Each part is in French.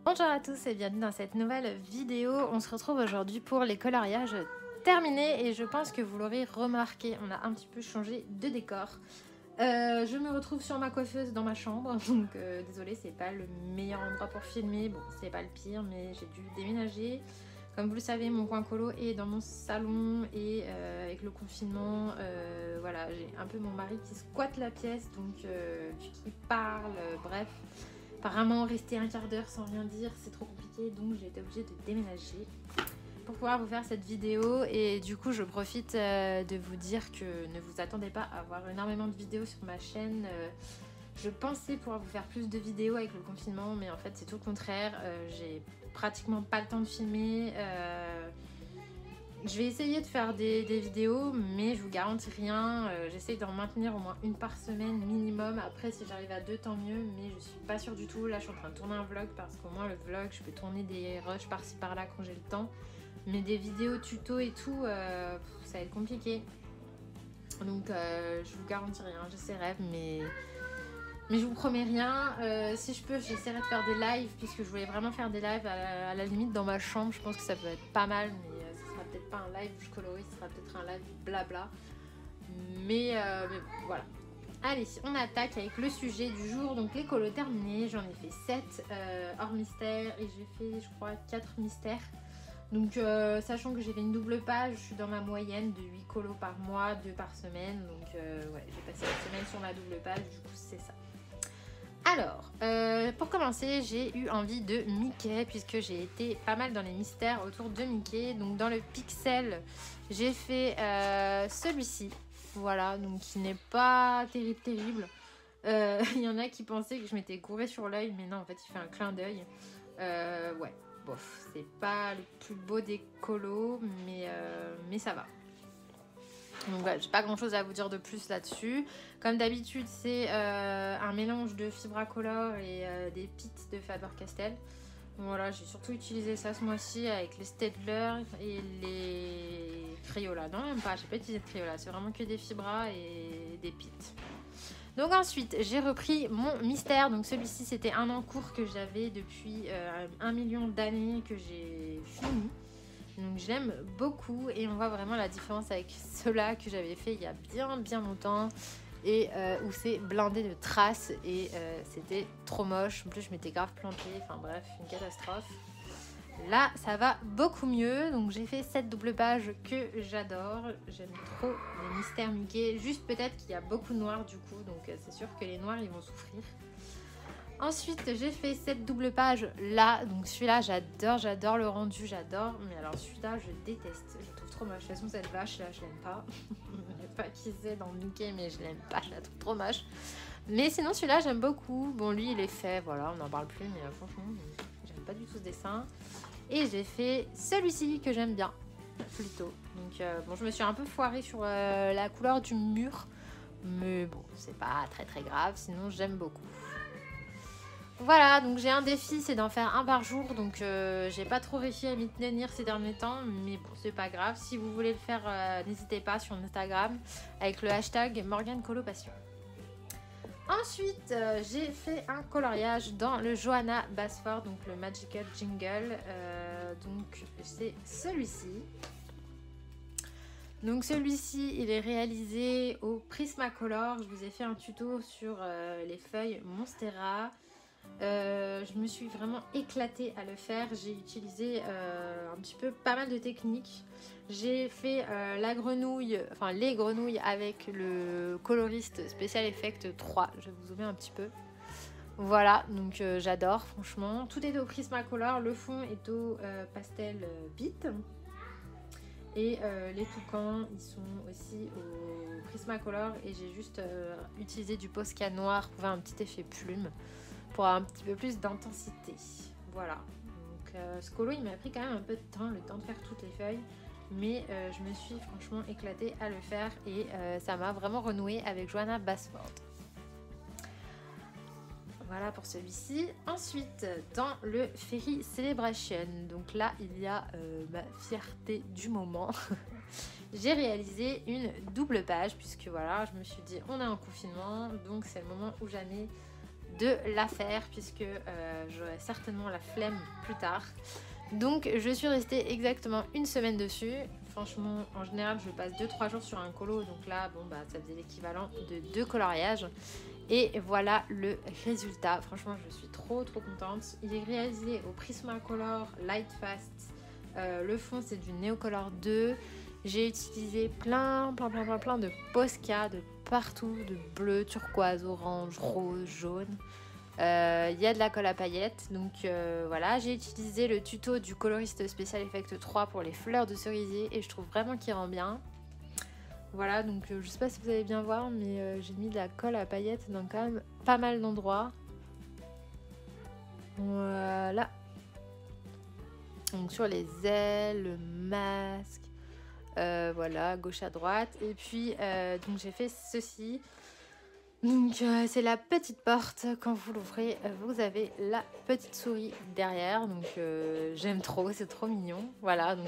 Bonjour à tous et bienvenue dans cette nouvelle vidéo. On se retrouve aujourd'hui pour les coloriages terminés et je pense que vous l'aurez remarqué, on a un petit peu changé de décor. Je me retrouve sur ma coiffeuse dans ma chambre, donc désolée, c'est pas le meilleur endroit pour filmer. Bon, c'est pas le pire, mais j'ai dû déménager. Comme vous le savez, mon coin colo est dans mon salon et avec le confinement, voilà, j'ai un peu mon mari qui squatte la pièce, donc qui parle, bref. Apparemment, rester un quart d'heure sans rien dire, c'est trop compliqué, donc j'ai été obligée de déménager pour pouvoir vous faire cette vidéo. Et du coup, je profite de vous dire que ne vous attendez pas à avoir énormément de vidéos sur ma chaîne. Je pensais pouvoir vous faire plus de vidéos avec le confinement, mais en fait, c'est tout le contraire. J'ai pratiquement pas le temps de filmer. Je vais essayer de faire des vidéos, mais je vous garantis rien. J'essaye d'en maintenir au moins une par semaine minimum. Après, si j'arrive à 2, tant mieux, mais je suis pas sûre du tout. Là, je suis en train de tourner un vlog parce qu'au moins le vlog, je peux tourner des rushs par-ci par-là quand j'ai le temps. Mais des vidéos tuto et tout, ça va être compliqué. Donc, je vous garantis rien. J'essaierai, mais je vous promets rien. Si je peux, j'essaierai de faire des lives, puisque je voulais vraiment faire des lives à la limite dans ma chambre. Je pense que ça peut être pas mal, mais peut-être pas un live où je colorie, ce sera peut-être un live blabla. Mais voilà. Allez, on attaque avec le sujet du jour. Donc les colos terminés, j'en ai fait 7 hors mystère et j'ai fait, je crois, 4 mystères. Donc sachant que j'ai fait une double page, je suis dans ma moyenne de 8 colos par mois, 2 par semaine. Donc ouais, j'ai passé la semaine sur la double page, du coup c'est ça. Alors, pour commencer, j'ai eu envie de Mickey puisque j'ai été pas mal dans les mystères autour de Mickey. Donc dans le pixel, j'ai fait celui-ci, voilà, donc qui n'est pas terrible. Il y en a qui pensaient que je m'étais gourée sur l'œil, mais non, en fait, il fait un clin d'œil. Ouais, bof, c'est pas le plus beau des colos, mais ça va. Donc voilà, j'ai pas grand chose à vous dire de plus là-dessus. Comme d'habitude, c'est un mélange de Fibracolor et des pits de Faber-Castell. Voilà, j'ai surtout utilisé ça ce mois-ci avec les Staedtler et les Crayola. Non, même pas, j'ai pas utilisé de Crayola, c'est vraiment que des fibras et des pits. Donc ensuite, j'ai repris mon mystère. Donc celui-ci, c'était un en cours que j'avais depuis 1 million d'années que j'ai fini. Donc je l'aime beaucoup et on voit vraiment la différence avec ceux-là que j'avais fait il y a bien longtemps et où c'est blindé de traces et c'était trop moche. En plus je m'étais grave plantée, enfin bref, une catastrophe. Là ça va beaucoup mieux, donc j'ai fait cette double page que j'adore. J'aime trop les mystères Mickey, juste peut-être qu'il y a beaucoup de noirs du coup, donc c'est sûr que les noirs ils vont souffrir. Ensuite, j'ai fait cette double page là. Donc celui-là, j'adore le rendu, j'adore. Mais alors celui-là, je déteste. Je le trouve trop moche. De toute façon, cette vache là, je l'aime pas. Je sais pas qui c'est dans Mickey, mais je l'aime pas. Je la trouve trop moche. Mais sinon, celui-là, j'aime beaucoup. Bon, lui, il est fait. Voilà, on n'en parle plus. Mais franchement, j'aime pas du tout ce dessin. Et j'ai fait celui-ci que j'aime bien. Plutôt. Donc, bon, je me suis un peu foirée sur la couleur du mur. Mais bon, c'est pas très grave. Sinon, j'aime beaucoup. Voilà, donc j'ai un défi, c'est d'en faire un par jour, donc j'ai pas trop réussi à m'y tenir ces derniers temps, mais bon, c'est pas grave. Si vous voulez le faire, n'hésitez pas sur Instagram avec le hashtag MorganeColoPassion. Ensuite, j'ai fait un coloriage dans le Johanna Basford, donc le Magical Jingle, donc c'est celui-ci. Donc celui-ci, il est réalisé au Prismacolor. Je vous ai fait un tuto sur les feuilles Monstera. Je me suis vraiment éclatée à le faire. J'ai utilisé un petit peu pas mal de techniques. J'ai fait la grenouille, enfin les grenouilles avec le coloriste Special Effect 3. Je vais vous zoomer un petit peu. Voilà, donc j'adore franchement. Tout est au Prismacolor, le fond est au pastel Pit. Et les toucans, ils sont aussi au Prismacolor. Et j'ai juste utilisé du Posca noir pour faire un petit effet plume, pour avoir un petit peu plus d'intensité. Voilà. Donc ce colo, il m'a pris quand même un peu de temps, le temps de faire toutes les feuilles. Mais je me suis franchement éclatée à le faire. Et ça m'a vraiment renoué avec Johanna Basford. Voilà pour celui-ci. Ensuite, dans le Fairy Celebration, donc là, il y a ma fierté du moment. J'ai réalisé une double page, puisque voilà, je me suis dit, on est en confinement, donc c'est le moment ou jamais de la faire puisque j'aurai certainement la flemme plus tard. Donc je suis restée exactement une semaine dessus. Franchement, en général, je passe 2-3 jours sur un colo. Donc là, bon, bah, ça faisait l'équivalent de 2 coloriages. Et voilà le résultat. Franchement, je suis trop contente. Il est réalisé au Prismacolor Light Fast. Le fond, c'est du Neocolor 2. J'ai utilisé plein de Posca de partout, de bleu, turquoise, orange, rose, jaune. Il y a de la colle à paillettes, donc voilà, j'ai utilisé le tuto du coloriste Special Effect 3 pour les fleurs de cerisier et je trouve vraiment qu'il rend bien. Voilà, donc je sais pas si vous allez bien voir, mais j'ai mis de la colle à paillettes dans quand même pas mal d'endroits. Voilà. Donc sur les ailes, le masque, voilà, gauche à droite. Et puis donc j'ai fait ceci. Donc c'est la petite porte, quand vous l'ouvrez, vous avez la petite souris derrière, donc j'aime trop, c'est trop mignon. Voilà, donc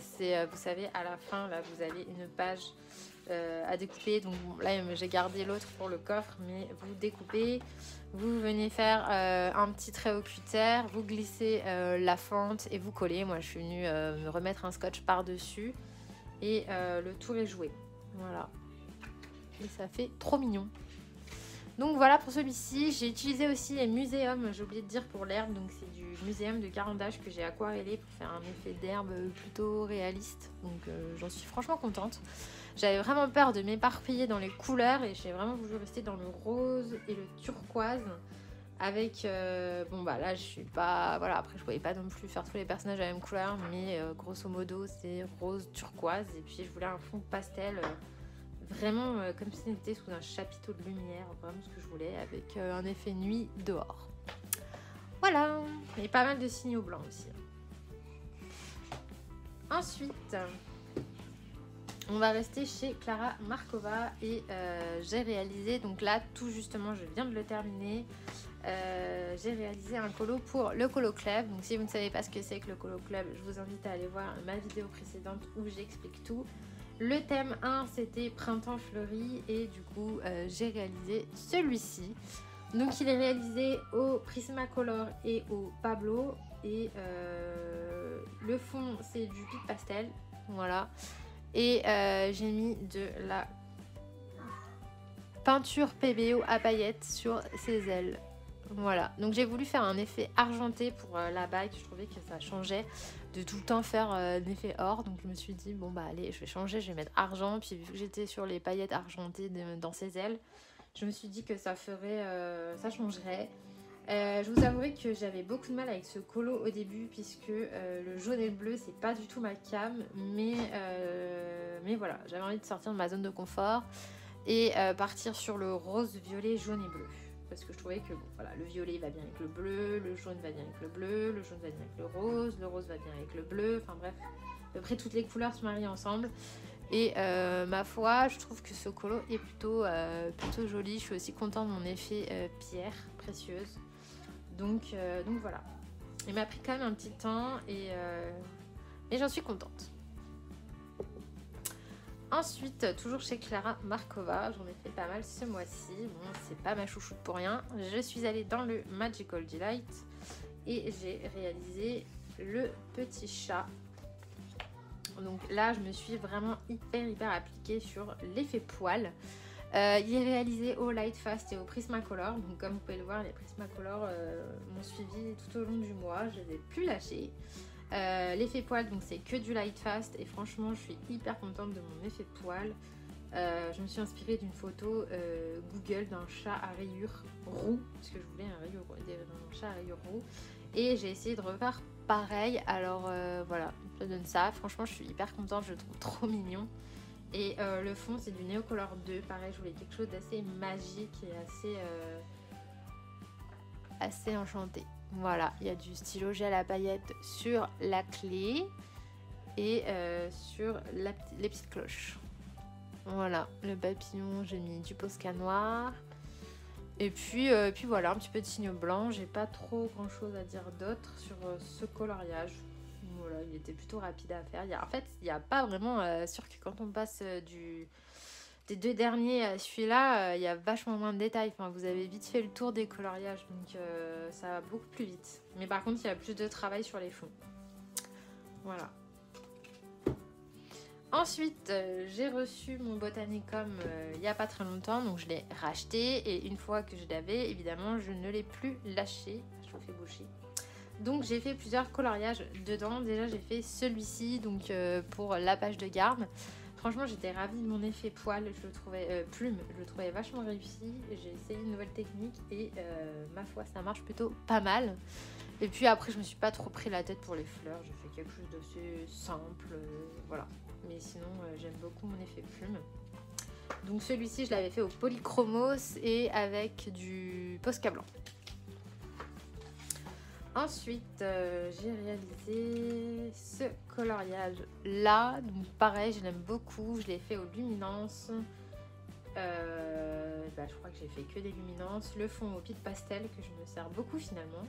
c'est, vous savez, à la fin, là, vous avez une page à découper. Donc là, j'ai gardé l'autre pour le coffre, mais vous découpez, vous venez faire un petit trait au cutter, vous glissez la fente et vous collez. Moi, je suis venue me remettre un scotch par-dessus et le tour est joué. Voilà. Et ça fait trop mignon. Donc voilà pour celui-ci. J'ai utilisé aussi les muséums, j'ai oublié de dire pour l'herbe. Donc c'est du muséum de Carandache que j'ai aquarellé pour faire un effet d'herbe plutôt réaliste. Donc j'en suis franchement contente. J'avais vraiment peur de m'éparpiller dans les couleurs et j'ai vraiment voulu rester dans le rose et le turquoise. Avec, bon bah là je suis pas, voilà, après je pouvais pas non plus faire tous les personnages à la même couleur. Mais grosso modo c'est rose turquoise et puis je voulais un fond pastel. Vraiment comme si c'était sous un chapiteau de lumière, vraiment ce que je voulais, avec un effet nuit dehors. Voilà, et pas mal de signaux blancs aussi. Ensuite, on va rester chez Klara Markova et j'ai réalisé, donc là tout justement je viens de le terminer, j'ai réalisé un colo pour le Colo Club. Donc si vous ne savez pas ce que c'est que le Colo Club, je vous invite à aller voir ma vidéo précédente où j'explique tout. Le thème 1 c'était printemps fleuri et du coup j'ai réalisé celui-ci. Donc il est réalisé au Prismacolor et au Pablo et le fond c'est du Pic Pastel, voilà. Et j'ai mis de la peinture PBO à paillettes sur ses ailes. Voilà, donc j'ai voulu faire un effet argenté pour la bague, je trouvais que ça changeait de tout le temps faire un effet or, donc je me suis dit bon bah allez je vais changer, je vais mettre argent, puis vu que j'étais sur les paillettes argentées dans ses ailes, je me suis dit que ça ferait, ça changerait. Je vous avouerai que j'avais beaucoup de mal avec ce colo au début puisque le jaune et le bleu c'est pas du tout ma cam, mais voilà, j'avais envie de sortir de ma zone de confort et partir sur le rose, violet, jaune et bleu. Parce que je trouvais que bon, voilà, le violet va bien avec le bleu, le jaune va bien avec le bleu, le jaune va bien avec le rose va bien avec le bleu, enfin bref, à peu près toutes les couleurs se marient ensemble. Et ma foi, je trouve que ce colo est plutôt joli. Je suis aussi contente de mon effet pierre précieuse. Donc voilà. Il m'a pris quand même un petit temps et j'en suis contente. Ensuite, toujours chez Klara Markova, j'en ai fait pas mal ce mois-ci. Bon, c'est pas ma chouchoute pour rien. Je suis allée dans le Magical Delight et j'ai réalisé le petit chat. Donc là, je me suis vraiment hyper appliquée sur l'effet poil. Il est réalisé au Light Fast et au Prismacolor. Donc comme vous pouvez le voir, les Prismacolor m'ont suivi tout au long du mois. Je les ai plus lâchés. L'effet poil, donc c'est que du Light Fast et franchement je suis hyper contente de mon effet poil. Je me suis inspirée d'une photo Google d'un chat à rayures roux parce que je voulais un chat à rayures roux et j'ai essayé de refaire pareil. Alors voilà, ça donne ça. Franchement je suis hyper contente, je le trouve trop mignon. Et le fond c'est du Neocolor 2, pareil, je voulais quelque chose d'assez magique et assez enchanté. Voilà, il y a du stylo gel à paillettes sur la clé et sur les petites cloches. Voilà, le papillon, j'ai mis du Posca noir. Et puis voilà, un petit peu de signe blanc. J'ai pas trop grand chose à dire d'autre sur ce coloriage. Voilà, il était plutôt rapide à faire. En fait, il n'y a pas vraiment... sûr que quand on passe des 2 derniers, celui-là, il y a vachement moins de détails. Enfin, vous avez vite fait le tour des coloriages, donc ça va beaucoup plus vite. Mais par contre, il y a plus de travail sur les fonds. Voilà. Ensuite, j'ai reçu mon Botanicum il n'y a pas très longtemps, donc je l'ai racheté. Et une fois que je l'avais, évidemment, je ne l'ai plus lâché. Je vous fais boucher. Donc j'ai fait plusieurs coloriages dedans. Déjà, j'ai fait celui-ci, donc pour la page de garde. Franchement, j'étais ravie de mon effet poil, je le trouvais plume, je le trouvais vachement réussi. J'ai essayé une nouvelle technique et ma foi, ça marche plutôt pas mal. Et puis après, je me suis pas trop pris la tête pour les fleurs, j'ai fait quelque chose d'assez simple, voilà. Mais sinon, j'aime beaucoup mon effet plume. Donc celui-ci, je l'avais fait au Polychromos et avec du Posca blanc. Ensuite, j'ai réalisé ce coloriage là. Donc pareil, je l'aime beaucoup. Je l'ai fait aux luminances. Je crois que j'ai fait que des luminances. Le fond au pit pastel que je me sers beaucoup finalement.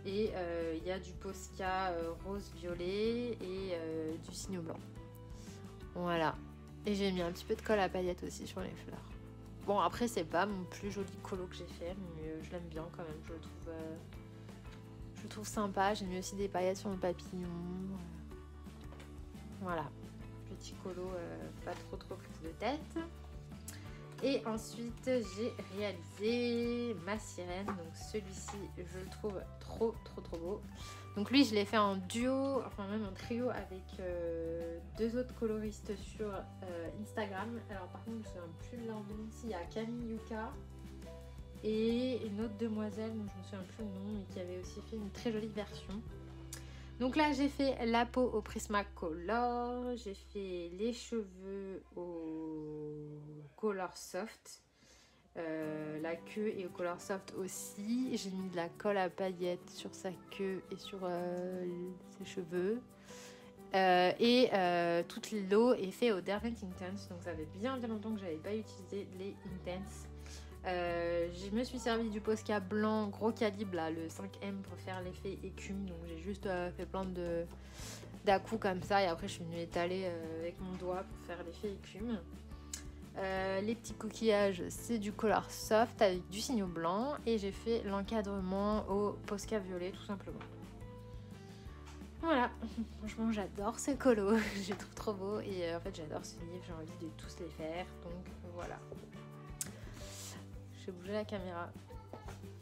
Et il y a du Posca rose violet et du Signo blanc. Voilà. Et j'ai mis un petit peu de colle à paillettes aussi sur les fleurs. Bon, après, c'est pas mon plus joli colo que j'ai fait, mais je l'aime bien quand même. Je le trouve sympa. J'ai mis aussi des paillettes sur le papillon. Voilà. Petit colo, pas trop prise de tête. Et ensuite, j'ai réalisé ma sirène. Donc celui-ci, je le trouve trop beau. Donc lui, je l'ai fait en duo, enfin même en trio avec 2 autres coloristes sur Instagram. Alors par contre, je ne me souviens plus de leur nom. Il y a Camille Yuka et une autre demoiselle, dont je ne me souviens plus le nom, mais qui avait aussi fait une très jolie version. Donc là, j'ai fait la peau au Prismacolor, j'ai fait les cheveux au Color Soft, la queue et au Color Soft aussi. J'ai mis de la colle à paillettes sur sa queue et sur ses cheveux. Toute l'eau est faite au Derwent Intense, donc ça fait bien longtemps que j'avais pas utilisé les Intense. Je me suis servi du Posca blanc gros calibre là, le 5M pour faire l'effet écume, donc j'ai juste fait plein d'à-coups comme ça et après je suis venue étaler avec mon doigt pour faire l'effet écume. Les petits coquillages, c'est du Color Soft avec du Signo blanc et j'ai fait l'encadrement au Posca violet tout simplement. Voilà, franchement j'adore ce colo, je le trouve trop beau et en fait j'adore ce livre, j'ai envie de tous les faire, donc voilà. Je vais bouger la caméra.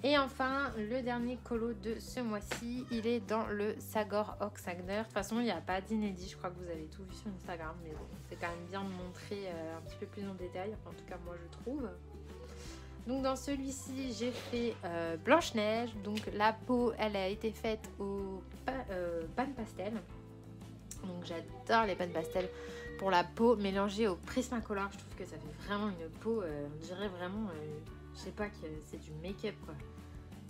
Et enfin, le dernier colo de ce mois-ci, il est dans le Sagor Oxagner. De toute façon, il n'y a pas d'inédit, je crois que vous avez tout vu sur Instagram, mais bon, c'est quand même bien de montrer un petit peu plus en détail, enfin, en tout cas moi je trouve. Donc dans celui-ci, j'ai fait Blanche-Neige, donc la peau, elle a été faite au pan pastel. Donc j'adore les pans pastel pour la peau mélangée au Prismacolor. Je trouve que ça fait vraiment une peau, on dirait vraiment, je sais pas, que c'est du make-up quoi.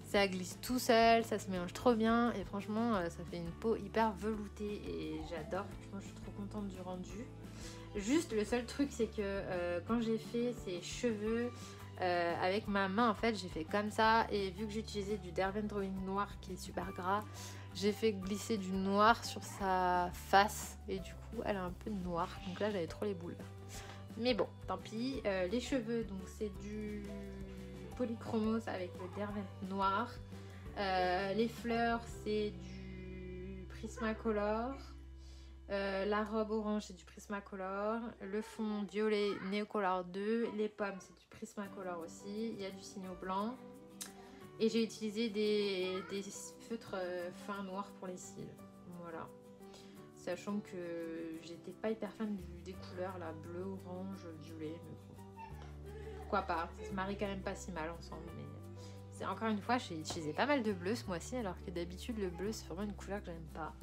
Ça glisse tout seul, ça se mélange trop bien et franchement ça fait une peau hyper veloutée et j'adore. Franchement je suis trop contente du rendu. Juste le seul truc c'est que quand j'ai fait ces cheveux avec ma main en fait j'ai fait comme ça et vu que j'utilisais du Derwent Drawing noir qui est super gras, j'ai fait glisser du noir sur sa face et du coup elle a un peu de noir, donc là j'avais trop les boules. Mais bon, tant pis. Les cheveux, donc c'est du Polychromos avec le Derwent noir. Les fleurs, c'est du Prismacolor. La robe orange, c'est du Prismacolor. Le fond violet, Neocolor 2. Les pommes, c'est du Prismacolor aussi. Il y a du Signo blanc. Et j'ai utilisé des feutres fins noirs pour les cils. Voilà. Sachant que j'étais pas hyper fan des couleurs là, bleu, orange, violet, mais bon, pourquoi pas, ça se marie quand même pas si mal ensemble. Mais c'est encore une fois, j'ai utilisé pas mal de bleu ce mois-ci, alors que d'habitude le bleu c'est vraiment une couleur que j'aime pas.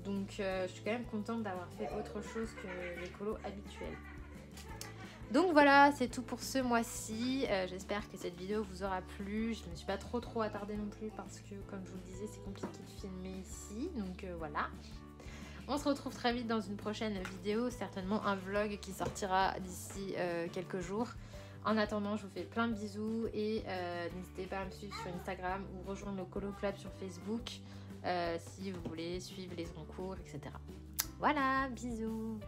Donc je suis quand même contente d'avoir fait autre chose que les colos habituels. Donc voilà, c'est tout pour ce mois-ci. J'espère que cette vidéo vous aura plu. Je ne me suis pas trop attardée non plus parce que, comme je vous le disais, c'est compliqué de filmer ici. Donc voilà. On se retrouve très vite dans une prochaine vidéo, certainement un vlog qui sortira d'ici quelques jours. En attendant, je vous fais plein de bisous et n'hésitez pas à me suivre sur Instagram ou rejoindre le Colo Club sur Facebook si vous voulez suivre les concours, etc. Voilà, bisous!